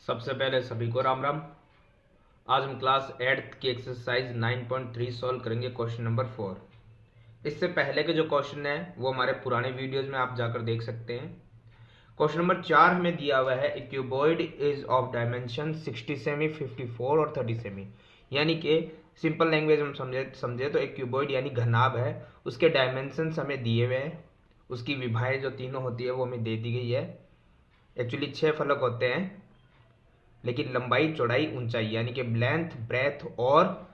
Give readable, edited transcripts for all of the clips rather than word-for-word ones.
सबसे पहले सभी को राम राम। आज हम क्लास 8th की एक्सरसाइज 9.3 सॉल्व करेंगे क्वेश्चन नंबर 4। इससे पहले के जो क्वेश्चन है वो हमारे पुराने वीडियोस में आप जाकर देख सकते हैं। क्वेश्चन नंबर 4 हमें दिया हुआ है, a cuboid is of dimension 60 सेमी, 54 और 30 सेमी। यानी कि सिंपल लैंग्वेज हम समझे तो एक क्यूबॉइड यानी घनाभ है, उसके डायमेंशंस हमें दिए हुए हैं, उसकी विभाएं जो तीनों होती है वो हमें दे दी गई है। एक्चुअली 6 फलक होते हैं, लेकिन लंबाई, चौड़ाई, ऊंचाई यानी कि लेंथ, ब्रेथ और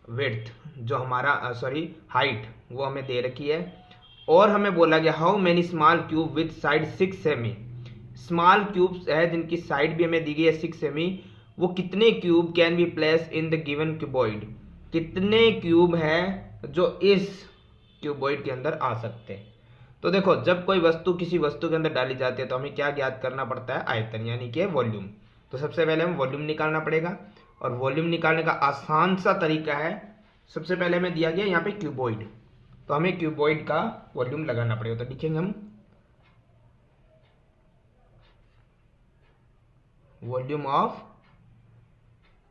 विड्थ जो हमारा हाइट वो हमें दे रखी है। और हमें बोला गया how many small cube with side 6 semi. Small cubes है जिनकी साइड भी हमें दी गई है 6 सेमी। वो कितने cube can be place in the given cuboid, कितने क्यूब है जो इस क्यूबॉइड के अंदर आ सकते हैं। तो देखो, जब कोई वस्तु किसी वस्तु के अंदर डाली जाती है तो हमें क्या ज्ञात करना पड़ता है? आयतन यानी कि वॉल्यूम। तो सबसे पहले हमें वॉल्यूम निकालना पड़ेगा, और वॉल्यूम निकालने का आसान सा तरीका है, सबसे पहले हमें दिया गया यहाँ पे क्यूबॉइड, तो हमें क्यूबॉइड का वॉल्यूम लगाना पड़ेगा। तो लिखेंगे हम वॉल्यूम ऑफ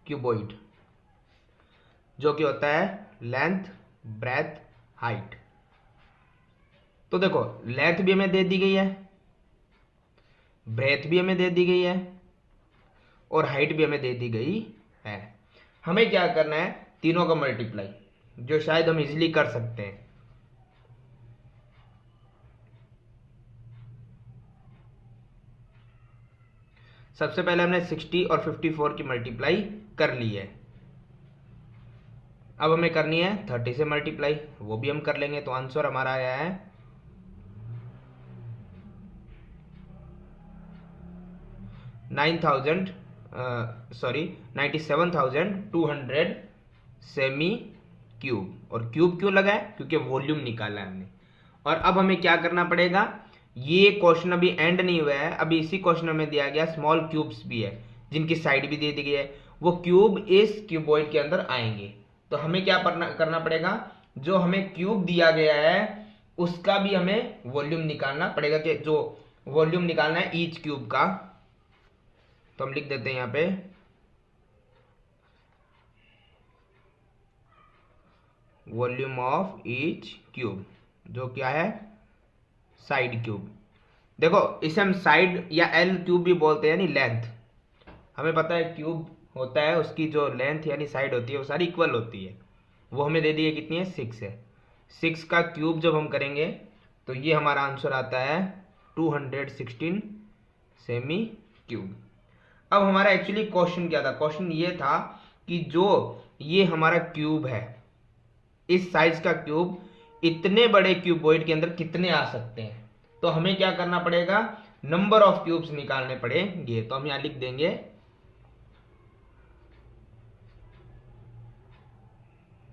क्यूबॉइड, जो कि होता है लेंथ, ब्रेथ, हाइट। तो देखो, लेंथ भी हमें दे दी गई है, ब्रेथ भी हमें दे दी गई है, और हाइट भी हमें दे दी गई है। हमें क्या करना है? तीनों का मल्टीप्लाई, जो शायद हम इजीली कर सकते हैं। सबसे पहले हमने 60 और 54 की मल्टीप्लाई कर ली है। अब हमें करनी है 30 से मल्टीप्लाई, वो भी हम कर लेंगे। तो आंसर हमारा आया है 97,200 सेमी क्यूब। और क्यूब क्यों लगा है? क्योंकि वॉल्यूम निकाला है हमने। और अब हमें क्या करना पड़ेगा? ये क्वेश्चन अभी एंड नहीं हुआ है, अभी इसी क्वेश्चन में दिया गया स्मॉल क्यूब्स भी है जिनकी साइड भी दे दी गई है, वो क्यूब इस क्यूबॉइड के अंदर आएंगे। तो हमें क्या करना पड़ेगा? जो हमें क्यूब दिया गया है उसका भी हमें वॉल्यूम निकालना पड़ेगा, कि जो वॉल्यूम निकालना है ईच क्यूब का। तो हम लिख देते हैं यहां पे वॉल्यूम ऑफ ईच क्यूब, जो क्या है? Side cube. देखो, इसे हम साइड या एल क्यूब भी बोलते हैं, यानी लेंथ। हमें पता है क्यूब होता है, उसकी जो लेंथ यानी साइड होती है वो सारी इक्वल होती है। वो हमें दे दी है, कितनी है? 6 है। 6 का क्यूब जब हम करेंगे तो ये हमारा आंसर आता है 216 सेमी क्यूब। अब हमारा एक्चुअली क्वेश्चन क्या था? क्वेश्चन ये था कि जो ये हमारा क्यूब है, इस साइज का क्यूब इतने बड़े क्यूबॉइड के अंदर कितने आ सकते हैं। तो हमें क्या करना पड़ेगा? नंबर ऑफ क्यूब्स निकालने पड़ेंगे। तो हम यहां लिख देंगे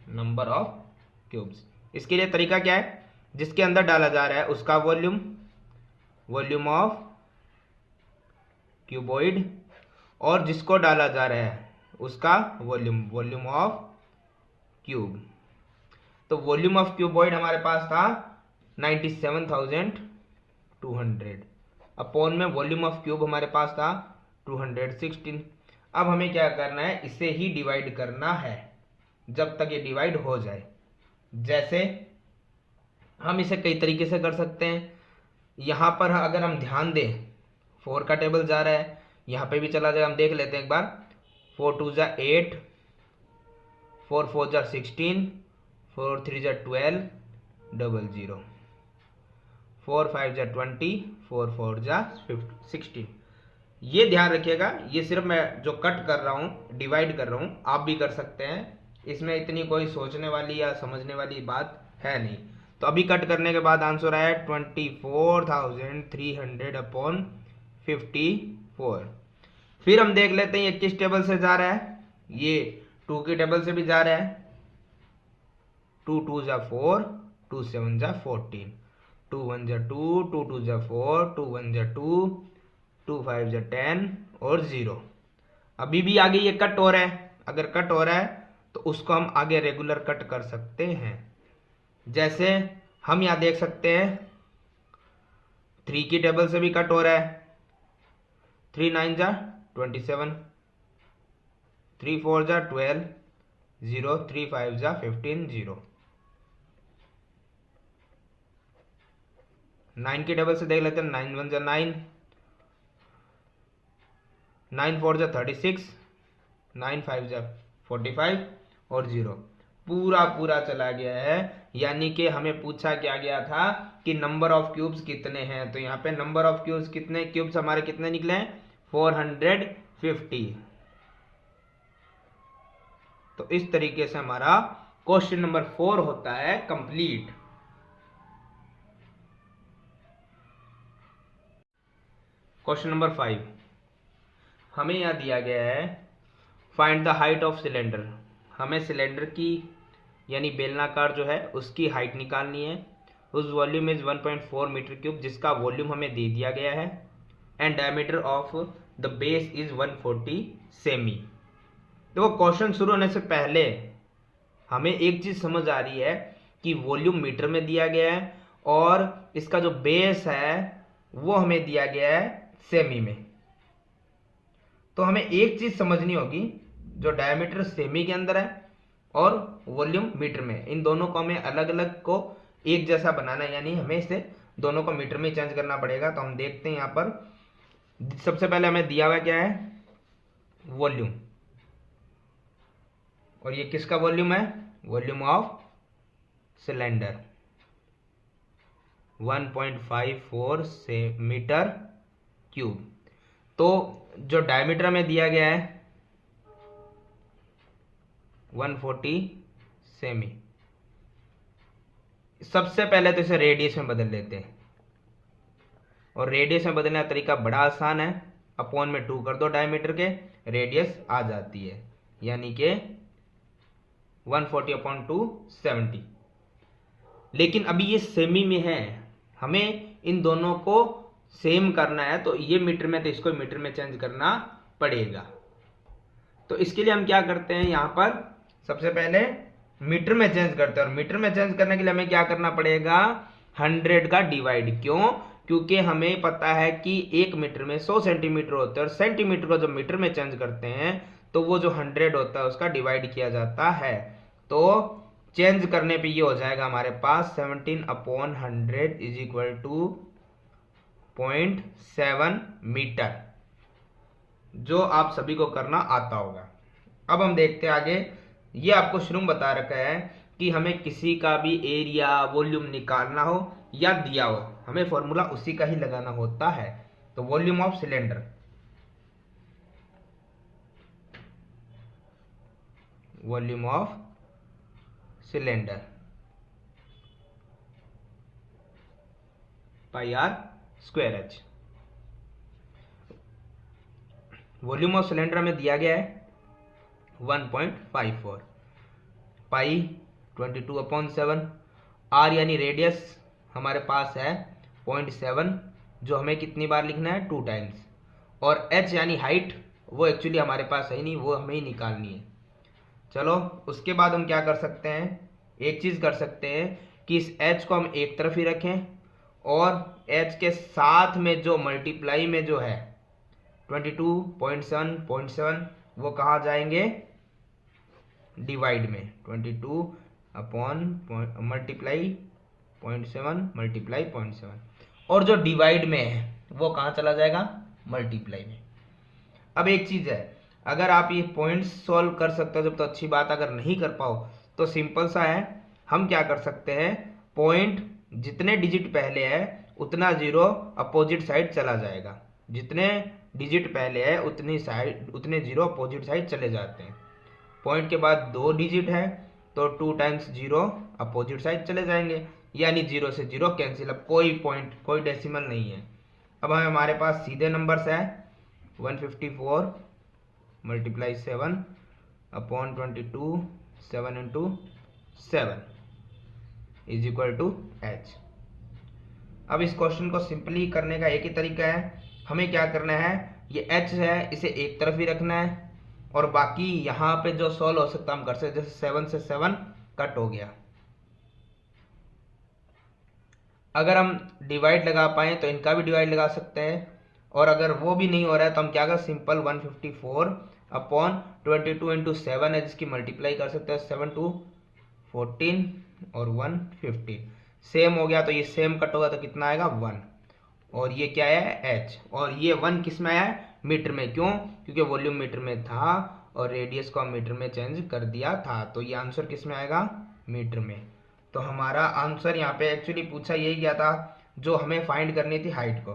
नंबर ऑफ क्यूब्स। इसके लिए तरीका क्या है? जिसके अंदर डाला जा रहा है उसका वॉल्यूम, वॉल्यूम ऑफ क्यूबॉइड, और जिसको डाला जा रहा है उसका वॉल्यूम, वॉल्यूम ऑफ क्यूब। तो वॉल्यूम ऑफ क्यूबॉइड हमारे पास था 97,200 अपॉन में वॉल्यूम ऑफ क्यूब हमारे पास था 216। अब हमें क्या करना है? इसे ही डिवाइड करना है जब तक ये डिवाइड हो जाए। जैसे हम इसे कई तरीके से कर सकते हैं। यहां पर अगर हम ध्यान दें, 4 का टेबल जा रहा है, यहां पे भी चला जाएगा। हम देख लेते हैं एक बार। 4 2 जा 8, 4 4 जा 16, 4 3 जा 12, 00, 4 5 जा 20, 4 4 जा 16। ये ध्यान रखिएगा, ये सिर्फ मैं जो कट कर रहा हूं, डिवाइड कर रहा हूं, आप भी कर सकते हैं। इसमें इतनी कोई सोचने वाली या समझने वाली बात है नहीं। तो अभी कट करने के बाद आंसर आया 24,300 अपॉन 54। फिर हम देख लेते हैं ये किस टेबल से जा रहा है। ये 2 के टेबल से भी जा रहा है। 2 2 जा 4, 2 7 जा 14, 2 1 जा 2, 2 2 जा 4, 2 1 जा 2, 2 5 जा 10 और 0। अभी भी आगे ये कट हो रहा है। अगर कट हो रहा है तो उसको हम आगे रेगुलर कट कर सकते हैं। जैसे हम यहां देख सकते हैं 3 की टेबल से भी कट हो रहा है। 3 9 जा 27, 3 4 जा 12, 0, 3 5 जा 15, 0। 9 के डबल से देख लेते हैं, 9 1 जा 9, 9 4 जा 36, 9 5 जा 45 और 0। पूरा पूरा चला गया है। यानी कि हमें पूछा क्या गया था कि नंबर ऑफ क्यूब्स कितने हैं, तो यहाँ पे नंबर ऑफ क्यूब्स कितने, क्यूब्स हमारे कितने निकले हैं 450। तो इस तरीके से हमारा क्वेश्चन नंबर 4 होता है कंप्लीट। क्वेश्चन नंबर 5 हमें यहां दिया गया है find the height of cylinder. हमें सिलेंडर की यानी बेलनाकार जो है उसकी हाइट निकालनी है। उस वॉल्यूम इज 1.4 मीटर क्यूब, जिसका वॉल्यूम हमें दे दिया गया है। And diameter of the base is 140 semi. देखो क्वेश्चन शुरू होने से पहले हमें एक चीज समझ आ रही है कि वॉल्यूम मीटर में दिया गया है और इसका जो बेस है वो हमें दिया गया है सेमी में। तो हमें एक चीज समझनी होगी, जो डायमीटर सेमी के अंदर है और वॉल्यूम मीटर में, इन दोनों को हमें अलग अलग को एक जैसा बनाना है, यानी हमें इसे दोनों को मीटर में चेंज करना पड़ेगा। तो हम देखते हैं यहाँ पर सबसे पहले हमें दिया हुआ क्या है वॉल्यूम, और ये किसका वॉल्यूम है, वॉल्यूम ऑफ सिलेंडर 1.54 से मीटर क्यूब। तो जो डायमीटर में दिया गया है 140 सेमी। सबसे पहले तो इसे रेडियस में बदल लेते हैं, और रेडियस में बदलने का तरीका बड़ा आसान है, अपॉन में 2 कर दो डायमीटर के, रेडियस आ जाती है, यानी कि 140/2 70। लेकिन अभी ये सेमी में है, हमें इन दोनों को सेम करना है, तो ये मीटर में तो इसको मीटर में चेंज करना पड़ेगा। तो इसके लिए हम क्या करते हैं, यहां पर सबसे पहले मीटर में चेंज करते हैं, और मीटर में चेंज करने के लिए हमें क्या करना पड़ेगा 100 का डिवाइड। क्यों, क्योंकि हमें पता है कि 1 मीटर में 100 सेंटीमीटर होते हैं, और सेंटीमीटर को जब मीटर में चेंज करते हैं तो वो जो 100 होता है उसका डिवाइड किया जाता है। तो चेंज करने पे ये हो जाएगा हमारे पास 17/100 इज इक्वल टू 0.7 मीटर, जो आप सभी को करना आता होगा। अब हम देखते हैं आगे। ये आपको शुरू में बता रखा है कि हमें किसी का भी एरिया वॉल्यूम निकालना हो या दिया हो, हमें फॉर्मूला उसी का ही लगाना होता है। तो volume of cylinder, volume of cylinder πr²h। Volume of cylinder में दिया गया है 1.54, पाई 22/7, r यानी रेडियस हमारे पास है 0.7, जो हमें कितनी बार लिखना है 2 टाइम्स, और h यानी हाइट वो एक्चुअली हमारे पास है ही नहीं, वो हमें ही निकालनी है। चलो उसके बाद हम क्या कर सकते हैं, एक चीज कर सकते हैं कि इस h को हम एक तरफ ही रखें, और h के साथ में जो मल्टीप्लाई में जो है 22.7 वो कहाँ जाएंगे डिवाइड में, 22 अपॉन मल्टीप्लाई 0.7 मल्टीप्लाई 0.7, और जो डिवाइड में है वो कहाँ चला जाएगा मल्टीप्लाई में। अब एक चीज है, अगर आप ये पॉइंट्स सॉल्व कर सकते हो जब तो अच्छी बात, अगर नहीं कर पाओ तो सिंपल सा है, हम क्या कर सकते हैं, पॉइंट जितने डिजिट पहले है उतना जीरो अपोजिट साइड चला जाएगा, जितने डिजिट पहले है उतने जीरो अपोजिट साइड चले जाते हैं। पॉइंट के बाद 2 डिजिट है तो 2 टाइम्स 0 अपोजिट साइड चले जाएंगे, यानी 0 से 0 कैंसिल। अब कोई पॉइंट कोई डेसिमल नहीं है। अब हमारे पास सीधे नंबर्स है 154 multiply 7 upon 22 7 into 7 is equal to h। अब इस क्वेश्चन को सिंपली करने का एक ही तरीका है, हमें क्या करना है, ये h है इसे एक तरफ ही रखना है, और बाकी यहाँ पे जो सॉल्व हो सकता हम कर सकते, जैसे 7 से 7 कट हो गया। अगर हम डिवाइड लगा पाए तो इनका भी डिवाइड लगा सकते हैं, और अगर वो भी नहीं हो रहा है तो हम क्या कर, सिंपल 154 अपॉन 22 इंटू 7 है जिसकी मल्टीप्लाई कर सकते हैं, 7 2 14 और 1 15। सेम हो गया तो ये सेम कट होगा तो कितना आएगा 1, और ये क्या है h, और ये 1 किस में आया है, मीटर में। क्यों, क्योंकि वॉल्यूम मीटर में था और रेडियस को हम मीटर में चेंज कर दिया था, तो ये आंसर किस में आएगा, मीटर में। तो हमारा आंसर यहाँ पे एक्चुअली पूछा यही गया था, जो हमें फाइंड करनी थी हाइट को,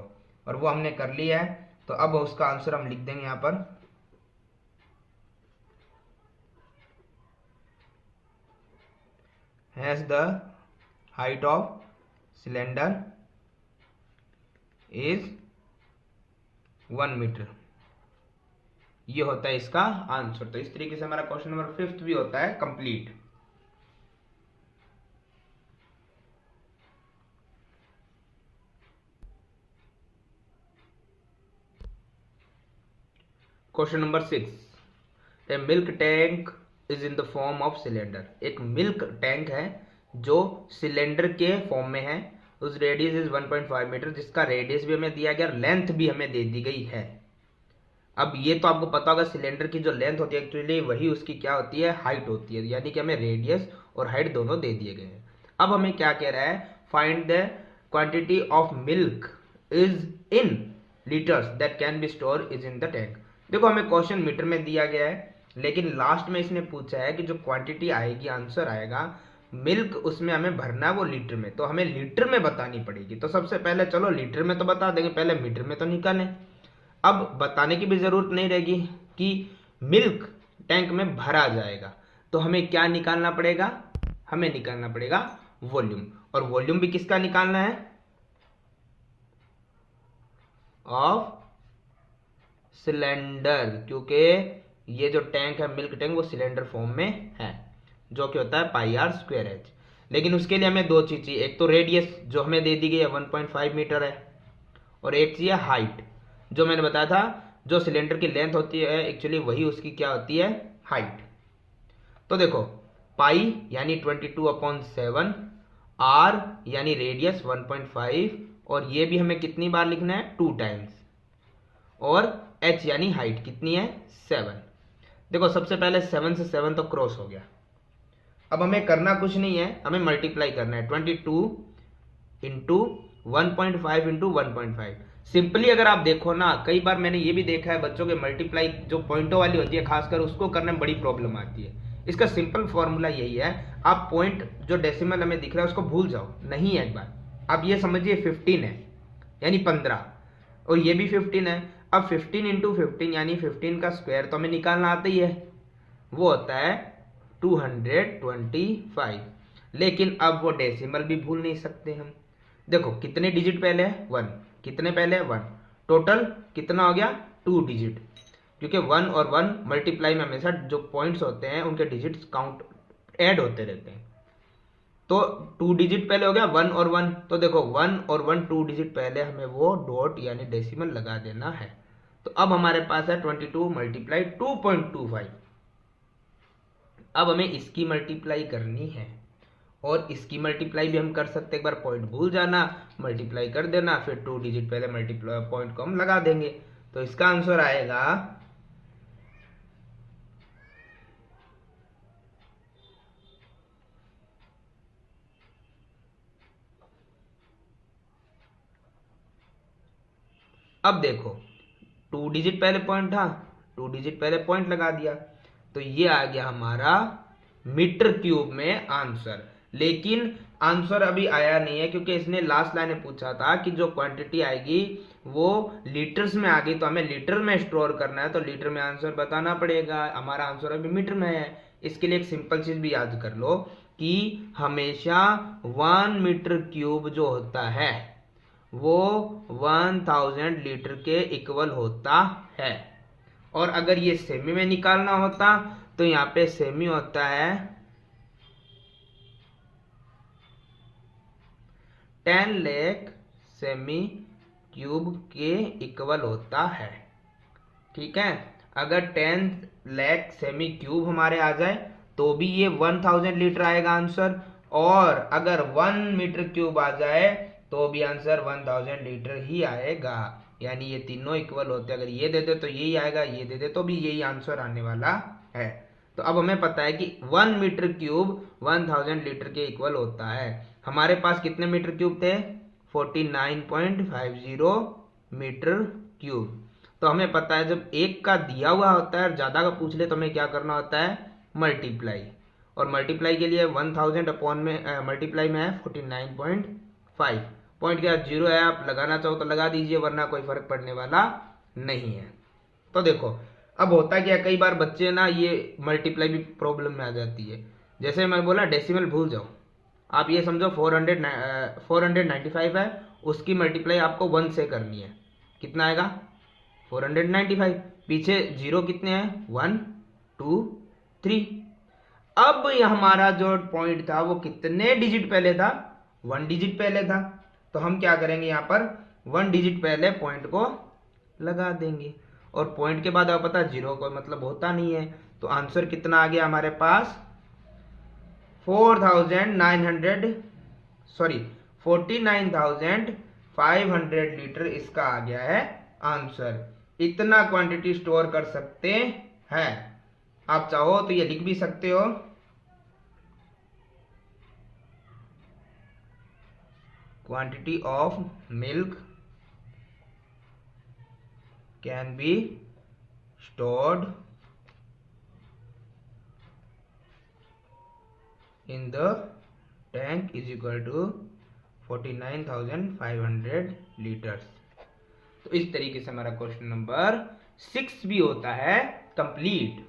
और वो हमने कर लिया है। तो अब उसका आंसर हम लिख देंगे यहाँ पर, has the height of cylinder is 1 metre. ये होता है इसका आंसर। तो इस तरीके से हमारा क्वेश्चन नंबर 5 भी होता है complete. Question number 6, A milk tank is in the form of cylinder. एक मिल्क टैंक है जो सिलेंडर के फॉर्म में है, उस रेडियस इज 1.5 मीटर, जिसका रेडियस भी हमें दिया गया, लेंथ भी हमें दे दी गई है। अब ये तो आपको पता होगा, सिलेंडर की जो लेंथ होती है एक्चुअली वही उसकी क्या होती है, हाइट होती है, यानी कि हमें रेडियस और हाइट दोनों दे दिए गए हैं। अब हमें क्या कह रहा है, find the quantity of milk is in litres that can be store is in the tank. देखो हमें क्वेश्चन मीटर में दिया गया है, लेकिन लास्ट में इसने पूछा है कि जो क्वांटिटी आएगी, आंसर आएगा मिल्क, उसमें हमें भरना है वो लीटर में, तो हमें लीटर में बतानी पड़ेगी। तो सबसे पहले चलो लीटर में तो बता देंगे, पहले मीटर में तो निकालें। अब बताने की भी जरूरत नहीं रहेगी कि मिल्क टैंक में भरा जाएगा, तो हमें क्या निकालना पड़ेगा, हमें निकालना पड़ेगा वॉल्यूम। और वॉल्यूम भी किसका निकालना है, ऑफ सिलेंडर, क्योंकि ये जो टैंक है मिल्क टैंक वो सिलेंडर फॉर्म में है, जो कि होता है πr²h। लेकिन उसके लिए हमें दो चीज चाहिए, एक तो रेडियस जो हमें दे दी गई है 1.5 मीटर है, और एक चाहिए हाइट, जो मैंने बताया था जो सिलेंडर की लेंथ होती है एक्चुअली वही उसकी क्या होती है, हाइट। तो देखो पाई यानी 22/7, आर यानी रेडियस 1.5, और ये भी हमें कितनी बार लिखना है, 2 टाइम्स, और h यानी हाइट कितनी है, 7। देखो सबसे पहले 7 से 7 तो क्रॉस हो गया। अब हमें करना कुछ नहीं है, हमें मल्टीप्लाई करना है 22 इंटू 1.5 इंटू 1.5। सिंपली अगर आप देखो ना, कई बार मैंने ये भी देखा है बच्चों के मल्टीप्लाई जो पॉइंटों वाली होती है खासकर, उसको करने में बड़ी प्रॉब्लम आती है। इसका सिंपल फॉर्मूला यही है, आप पॉइंट जो डेसिमल हमें दिख रहा है उसको भूल जाओ, नहीं है एक बार, आप ये समझिए 15 है यानी 15, और ये भी 15 है। अब 15 इंटू 15 यानी 15 का स्क्वायर तो हमें निकालना आता ही है, वो होता है 225। लेकिन अब वो डेसिमल भी भूल नहीं सकते हम। देखो कितने डिजिट पहले है, 1, कितने पहले है 1, टोटल कितना हो गया 2 डिजिट, क्योंकि 1 और 1 मल्टीप्लाई में हमेशा जो पॉइंट्स होते हैं उनके डिजिट्स काउंट ऐड होते रहते हैं। तो 2 डिजिट पहले हो गया 1 और 1, तो देखो 1 और 1 2 डिजिट पहले हमें वो डॉट यानी डेसिमल लगा देना है। तो अब हमारे पास है 22 मल्टीप्लाई 2.25। अब हमें इसकी मल्टीप्लाई करनी है, और इसकी मल्टीप्लाई भी हम कर सकते हैं, एक बार पॉइंट भूल जाना, मल्टीप्लाई कर देना, फिर 2 डिजिट पहले मल्टीप्लाई पॉइंट को हम लगा देंगे। तो इसका आंसर आएगा अब देखो 2 डिजिट पहले पॉइंट था, 2 डिजिट पहले पॉइंट लगा दिया, तो ये आ गया हमारा मीटर क्यूब में आंसर। लेकिन आंसर अभी आया नहीं है, क्योंकि इसने लास्ट लाइन में पूछा था कि जो क्वांटिटी आएगी वो लीटर्स में आ गई, तो हमें लीटर में स्टोर करना है, तो लीटर में आंसर बताना पड़ेगा। हमारा आंसर अभी मीटर में है। इसके लिए एक सिंपल चीज भी याद कर लो कि हमेशा 1 मीटर क्यूब जो होता है वो 1000 लीटर के इक्वल होता है। और अगर ये सेमी में निकालना होता तो यहाँ पे सेमी होता है 10 लाख सेमी क्यूब के इक्वल होता है। ठीक है, अगर 10 लाख सेमी क्यूब हमारे आ जाए तो भी ये 1000 लीटर आएगा आंसर, और अगर 1 मीटर क्यूब आ जाए तो भी आंसर 1000 लीटर ही आएगा। यानी ये तीनों इक्वल होते हैं। अगर ये दे दे तो यही आएगा, ये दे दे तो भी यही आंसर आने वाला है। तो अब हमें पता है कि 1 मीटर क्यूब 1000 लीटर के इक्वल होता है। हमारे पास कितने मीटर क्यूब थे? 49.50 मीटर क्यूब। तो हमें पता है जब एक का दिया हुआ होता है और ज्यादा का पूछ ले तो हमें क्या करना होता है? मल्टीप्लाई। और मल्टीप्लाई के लिए 1000 अपॉन में मल्टीप्लाई में है 49.5। पॉइंट के बाद जीरो है, आप लगाना चाहो तो लगा दीजिए, वरना कोई फर्क पड़ने वाला नहीं है। तो देखो अब होता क्या, कई बार बच्चे ना ये मल्टीप्लाई भी प्रॉब्लम में आ जाती है। जैसे मैं बोला डेसिमल भूल जाओ, आप ये समझो 495 है, उसकी मल्टीप्लाई आपको 1 से करनी है। कितना आएगा? 495। पीछे जीरो कितने हैं? 1 2 3। अब ये हमारा जो पॉइंट था वो कितने डिजिट पहले था? 1 डिजिट पहले था। तो हम क्या करेंगे, यहाँ पर 1 डिजिट पहले पॉइंट को लगा देंगे। और पॉइंट के बाद आप पता जीरो कोई मतलब होता नहीं है। तो आंसर कितना आ गया हमारे पास? 49,500 लीटर इसका आ गया है आंसर। इतना क्वांटिटी स्टोर कर सकते हैं। आप चाहो तो ये लिख भी सकते हो, quantity of milk can be stored in the tank is equal to 49,500 litres. तो इस तरीके से हमारा क्वेश्चन नंबर 6 भी होता है कंप्लीट।